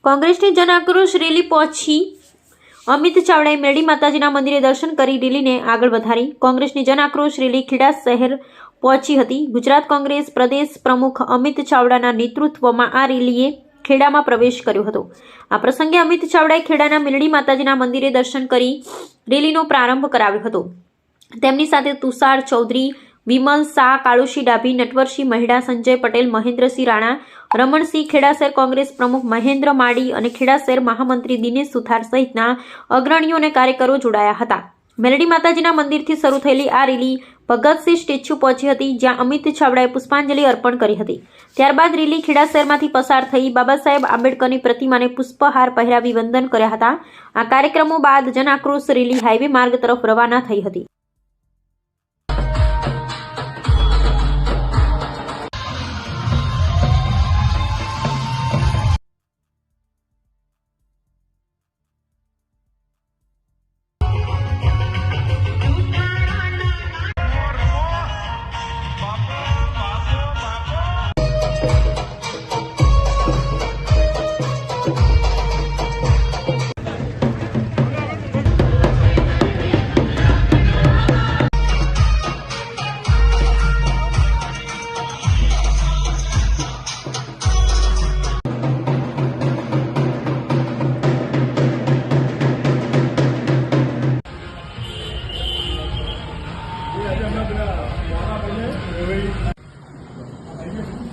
કોંગ્રેસની જન આક્રોશ રેલી પહોંચી અમિત ચાવડાએ મેરડી માતાજીના મંદિરે દર્શન કરી રેલીને આગળ વધારી। કોંગ્રેસની જન આક્રોશ રેલી ખેડા શહેર પહોંચી હતી। ગુજરાત કોંગ્રેસ પ્રદેશ પ્રમુખ અમિત ચાવડાના નેતૃત્વમાં આ રેલીએ ખેડામાં પ્રવેશ કર્યો હતો। આ પ્રસંગે અમિત ચાવડાએ ખેડાના મેરડી માતાજીના મંદિરે દર્શન કરી રેલીનો પ્રારંભ કરાવ્યો હતો। તેમની સાથે તુષાર ચૌધરી, વિમલ શાહ, કાળુસિંહ ડાભી, નટવરસિંહ મહેડા, સંજય પટેલ, મહેન્દ્રસિંહ રાણા, રમણસિંહ, ખેડા શહેર કોંગ્રેસ પ્રમુખ મહેન્દ્ર માડી અને ખેડા શહેર મહામંત્રી દિનેશ સુથાર સહિતના અગ્રણીઓ અને કાર્યકરો જોડાયા હતા। મેરડી માતાજીના મંદિરથી શરૂ થયેલી આ રેલી ભગતસિંહ સ્ટેચ્યુ પહોંચી હતી, જ્યાં અમિત ચાવડાએ પુષ્પાંજલિ અર્પણ કરી હતી। ત્યારબાદ રેલી ખેડા શહેરમાંથી પસાર થઈ બાબા સાહેબ આંબેડકરની પ્રતિમાને પુષ્પહાર પહેરાવી વંદન કર્યા હતા। આ કાર્યક્રમો બાદ જન આક્રોશ રેલી હાઈવે માર્ગ તરફ રવાના થઈ હતી।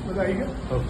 બધા આવી ગયા।